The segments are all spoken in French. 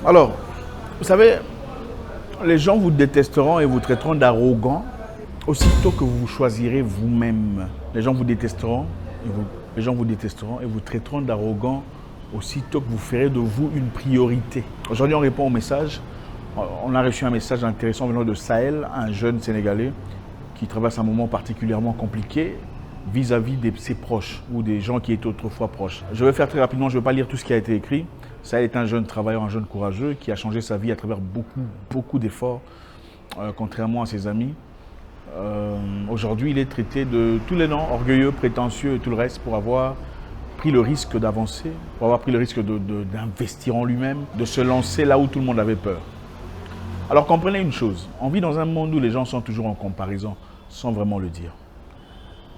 Alors, vous savez, les gens vous détesteront et vous traiteront d'arrogant aussitôt que vous choisirez vous-même. Les gens vous détesteront et vous traiteront d'arrogant aussitôt que vous ferez de vous une priorité. Aujourd'hui, on répond au message. On a reçu un message intéressant venant de Sahel, un jeune Sénégalais qui traverse un moment particulièrement compliqué vis-à-vis de ses proches ou des gens qui étaient autrefois proches. Je vais faire très rapidement, je ne vais pas lire tout ce qui a été écrit. Sahel est un jeune travailleur, un jeune courageux qui a changé sa vie à travers beaucoup d'efforts, contrairement à ses amis. Aujourd'hui, il est traité de tous les noms, orgueilleux, prétentieux et tout le reste, pour avoir pris le risque d'avancer, pour avoir pris le risque d'investir en lui-même, de se lancer là où tout le monde avait peur. Alors comprenez une chose, on vit dans un monde où les gens sont toujours en comparaison, sans vraiment le dire.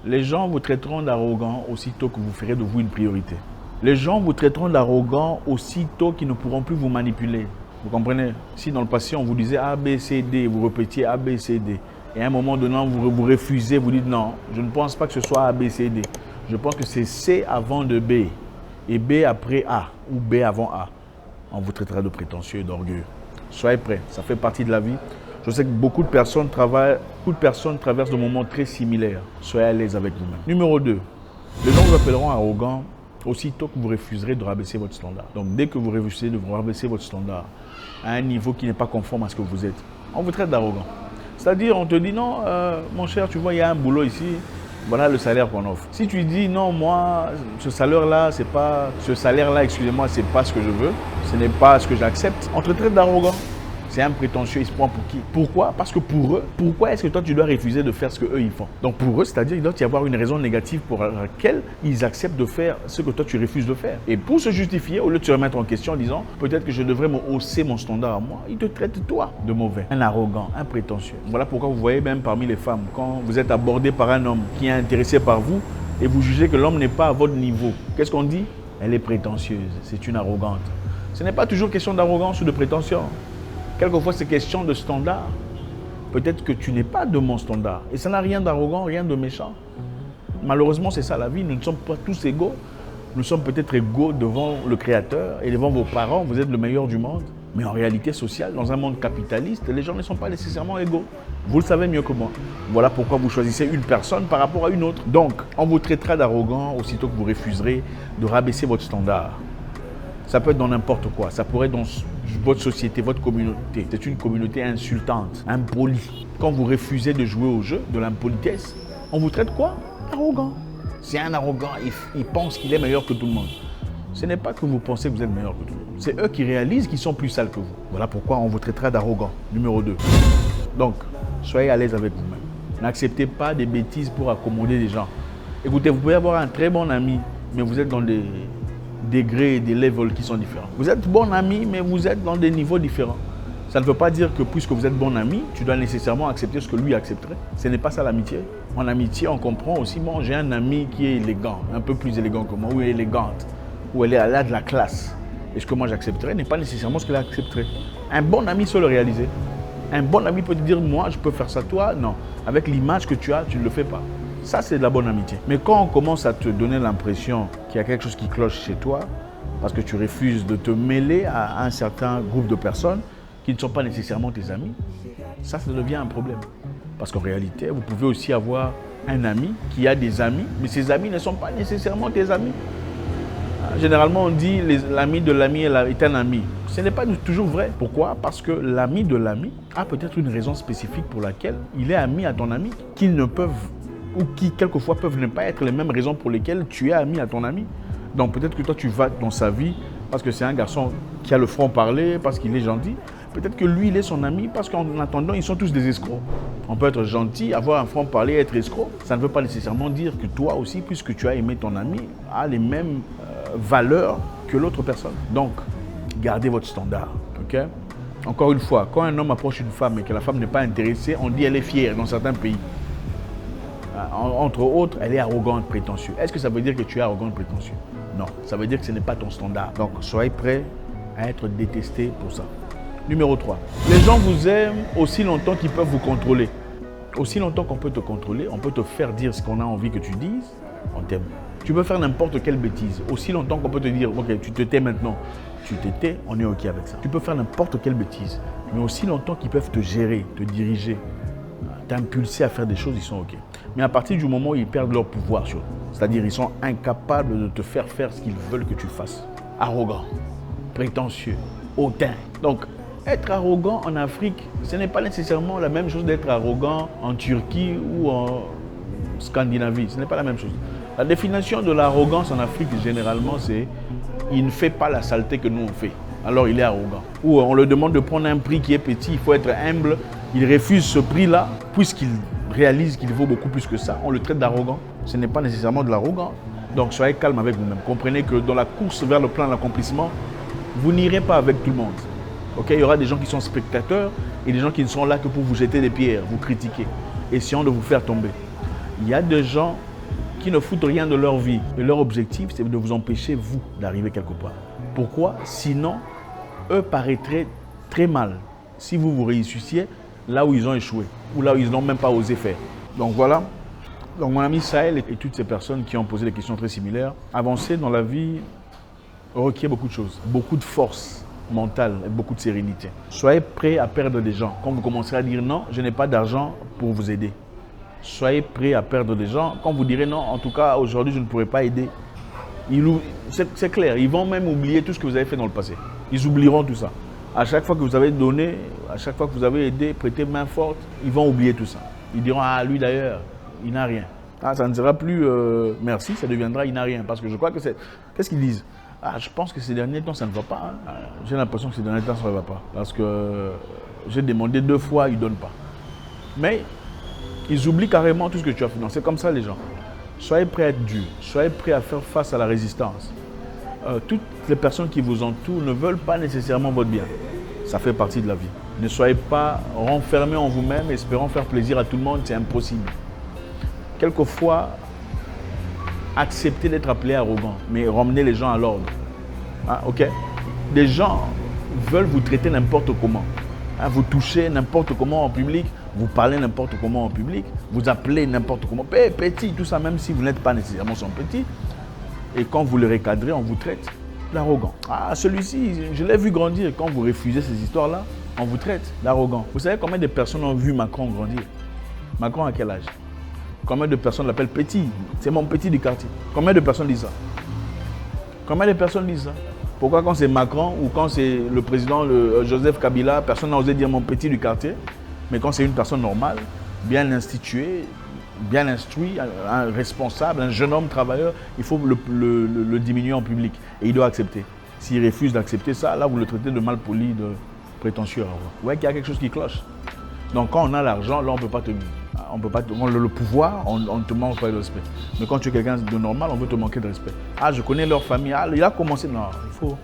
Les gens vous traiteront d'arrogant aussitôt que vous ferez de vous une priorité. Les gens vous traiteront d'arrogant aussitôt qu'ils ne pourront plus vous manipuler. Vous comprenez? Si dans le passé on vous disait A, B, C, D, vous répétiez A, B, C, D, et à un moment donné vous refusez, vous dites non, je ne pense pas que ce soit A, B, C, D. Je pense que c'est C avant de B et B après A ou B avant A. On vous traitera de prétentieux et d'orgueilleux. Soyez prêts, ça fait partie de la vie. Je sais que beaucoup de personnes traversent des moments très similaires. Soyez à l'aise avec vous-même. Numéro 2, les gens vous appelleront arrogant aussitôt que vous refuserez de rabaisser votre standard. Donc dès que vous refusez de vous rabaisser votre standard à un niveau qui n'est pas conforme à ce que vous êtes, on vous traite d'arrogant. C'est-à-dire, on te dit non, mon cher, tu vois, il y a un boulot ici, voilà le salaire qu'on offre. Si tu dis non, moi, ce salaire-là, c'est pas ce que je veux, ce n'est pas ce que j'accepte, on te traite d'arrogant. C'est un prétentieux, il se prend pour qui? Pourquoi? Parce que pour eux, pourquoi est-ce que toi tu dois refuser de faire ce qu'eux ils font? Donc pour eux, c'est-à-dire il doit y avoir une raison négative pour laquelle ils acceptent de faire ce que toi tu refuses de faire. Et pour se justifier, au lieu de se remettre en question en disant peut-être que je devrais me hausser mon standard à moi, ils te traitent toi de mauvais, un arrogant, un prétentieux. Voilà pourquoi vous voyez même parmi les femmes, quand vous êtes abordé par un homme qui est intéressé par vous et vous jugez que l'homme n'est pas à votre niveau, qu'est-ce qu'on dit? Elle est prétentieuse, c'est une arrogante. Ce n'est pas toujours question d'arrogance ou de prétention. Quelquefois, c'est question de standard. Peut-être que tu n'es pas de mon standard. Et ça n'a rien d'arrogant, rien de méchant. Malheureusement, c'est ça la vie. Nous ne sommes pas tous égaux. Nous sommes peut-être égaux devant le Créateur et devant vos parents. Vous êtes le meilleur du monde. Mais en réalité sociale, dans un monde capitaliste, les gens ne sont pas nécessairement égaux. Vous le savez mieux que moi. Voilà pourquoi vous choisissez une personne par rapport à une autre. Donc, on vous traitera d'arrogant aussitôt que vous refuserez de rabaisser votre standard. Ça peut être dans n'importe quoi. Ça pourrait être dans votre société, votre communauté. C'est une communauté insultante, impolie. Quand vous refusez de jouer au jeu de l'impolitesse, on vous traite quoi? Arrogant. C'est un arrogant, il pense qu'il est meilleur que tout le monde. Ce n'est pas que vous pensez que vous êtes meilleur que tout le monde. C'est eux qui réalisent qu'ils sont plus sales que vous. Voilà pourquoi on vous traitera d'arrogant. Numéro 2. Donc, soyez à l'aise avec vous-même. N'acceptez pas des bêtises pour accommoder des gens. Écoutez, vous pouvez avoir un très bon ami, mais vous êtes dans des degrés et des levels qui sont différents. Vous êtes bon ami, mais vous êtes dans des niveaux différents. Ça ne veut pas dire que puisque vous êtes bon ami, tu dois nécessairement accepter ce que lui accepterait. Ce n'est pas ça l'amitié. En amitié, on comprend aussi, bon, j'ai un ami qui est élégant, un peu plus élégant que moi, ou élégante, ou elle a de la classe. Et ce que moi j'accepterais n'est pas nécessairement ce qu'elle accepterait. Un bon ami peut le réaliser. Un bon ami peut te dire, moi, je peux faire ça, toi, non. Avec l'image que tu as, tu ne le fais pas. Ça, c'est de la bonne amitié. Mais quand on commence à te donner l'impression qu'il y a quelque chose qui cloche chez toi, parce que tu refuses de te mêler à un certain groupe de personnes qui ne sont pas nécessairement tes amis, ça devient un problème. Parce qu'en réalité, vous pouvez aussi avoir un ami qui a des amis, mais ces amis ne sont pas nécessairement tes amis. Généralement, on dit l'ami de l'ami est un ami. Ce n'est pas toujours vrai. Pourquoi? Parce que l'ami de l'ami a peut-être une raison spécifique pour laquelle il est ami à ton ami, qu'ils ne peuvent ou qui quelquefois peuvent ne pas être les mêmes raisons pour lesquelles tu es ami à ton ami. Donc peut-être que toi tu vas dans sa vie parce que c'est un garçon qui a le franc-parler, parce qu'il est gentil. Peut-être que lui il est son ami parce qu'en attendant ils sont tous des escrocs. On peut être gentil, avoir un franc-parler, être escroc. Ça ne veut pas nécessairement dire que toi aussi, puisque tu as aimé ton ami, a les mêmes valeurs que l'autre personne. Donc gardez votre standard, ok? Encore une fois, quand un homme approche une femme et que la femme n'est pas intéressée, on dit elle est fière dans certains pays. Entre autres, elle est arrogante, prétentieuse. Est-ce que ça veut dire que tu es arrogante, prétentieux? Non, ça veut dire que ce n'est pas ton standard. Donc, soyez prêts à être détestés pour ça. Numéro 3. Les gens vous aiment aussi longtemps qu'ils peuvent vous contrôler. Aussi longtemps qu'on peut te contrôler, on peut te faire dire ce qu'on a envie que tu dises, on t'aime. Tu peux faire n'importe quelle bêtise. Aussi longtemps qu'on peut te dire, ok, tu te tais maintenant. Tu te tais, on est ok avec ça. Tu peux faire n'importe quelle bêtise. Mais aussi longtemps qu'ils peuvent te gérer, te diriger, t'impulser à faire des choses, ils sont ok. Mais à partir du moment où ils perdent leur pouvoir sur toi, c'est-à-dire ils sont incapables de te faire faire ce qu'ils veulent que tu fasses. Arrogant, prétentieux, hautain. Donc, être arrogant en Afrique, ce n'est pas nécessairement la même chose d'être arrogant en Turquie ou en Scandinavie. Ce n'est pas la même chose. La définition de l'arrogance en Afrique, généralement, c'est il ne fait pas la saleté que nous on fait. Alors il est arrogant. Ou on lui demande de prendre un prix qui est petit, il faut être humble. Il refuse ce prix-là, puisqu'il réalise qu'il vaut beaucoup plus que ça. On le traite d'arrogant. Ce n'est pas nécessairement de l'arrogance. Donc soyez calme avec vous-même. Comprenez que dans la course vers le plan d'accomplissement, vous n'irez pas avec tout le monde. Okay? Il y aura des gens qui sont spectateurs et des gens qui ne sont là que pour vous jeter des pierres, vous critiquer, essayant de vous faire tomber. Il y a des gens qui ne foutent rien de leur vie. Et leur objectif, c'est de vous empêcher, vous, d'arriver quelque part. Pourquoi? Sinon, eux paraîtraient très mal si vous réussissiez là où ils ont échoué ou là où ils n'ont même pas osé faire. Donc voilà. Donc mon ami Sahel et toutes ces personnes qui ont posé des questions très similaires, avancer dans la vie requiert beaucoup de choses, beaucoup de force mentale et beaucoup de sérénité. Soyez prêts à perdre des gens. Quand vous commencerez à dire non, je n'ai pas d'argent pour vous aider. Soyez prêts à perdre des gens. Quand vous direz non, en tout cas aujourd'hui je ne pourrai pas aider. C'est clair, ils vont même oublier tout ce que vous avez fait dans le passé. Ils oublieront tout ça. À chaque fois que vous avez donné, à chaque fois que vous avez aidé, prêté main forte, ils vont oublier tout ça. Ils diront, ah lui d'ailleurs, il n'a rien. Ah, ça ne sera plus merci, ça deviendra il n'a rien. Parce que je crois que c'est... Qu'est-ce qu'ils disent? Ah, je pense que ces derniers temps, ça ne va pas. Hein. J'ai l'impression que ces derniers temps, ça ne va pas. Parce que j'ai demandé 2 fois, ils ne donnent pas. Mais ils oublient carrément tout ce que tu as fait. Non, c'est comme ça les gens. Soyez prêts à être durs. Soyez prêts à faire face à la résistance. Toutes les personnes qui vous entourent ne veulent pas nécessairement votre bien. Ça fait partie de la vie. Ne soyez pas renfermés en vous-même, espérant faire plaisir à tout le monde, c'est impossible. Quelquefois, acceptez d'être appelé arrogant, mais ramenez les gens à l'ordre. Ah, ok? Des gens veulent vous traiter n'importe comment. Ah, vous touchez n'importe comment en public, vous parlez n'importe comment en public, vous appelez n'importe comment. Petit, tout ça, même si vous n'êtes pas nécessairement son petit. Et quand vous le recadrez, on vous traite d'arrogant. Ah, celui-ci, je l'ai vu grandir. Quand vous refusez ces histoires-là, on vous traite d'arrogant. Vous savez combien de personnes ont vu Macron grandir? Macron à quel âge? Combien de personnes l'appellent petit? C'est mon petit du quartier. Combien de personnes disent ça? Combien de personnes disent ça? Pourquoi quand c'est Macron ou quand c'est le président Joseph Kabila, personne n'a osé dire mon petit du quartier? Mais quand c'est une personne normale, bien instituée, bien instruit, un responsable, un jeune homme travailleur, il faut le diminuer en public. Et il doit accepter. S'il refuse d'accepter ça, là, vous le traitez de malpoli, de prétentieux. Vous voyez qu'il y a quelque chose qui cloche. Donc, quand on a l'argent, là, on ne peut pas te... On peut pas te, le pouvoir, on ne te manque pas de respect. Mais quand tu es quelqu'un de normal, on veut te manquer de respect. Ah, je connais leur famille. Ah, il a commencé... Non, il faut...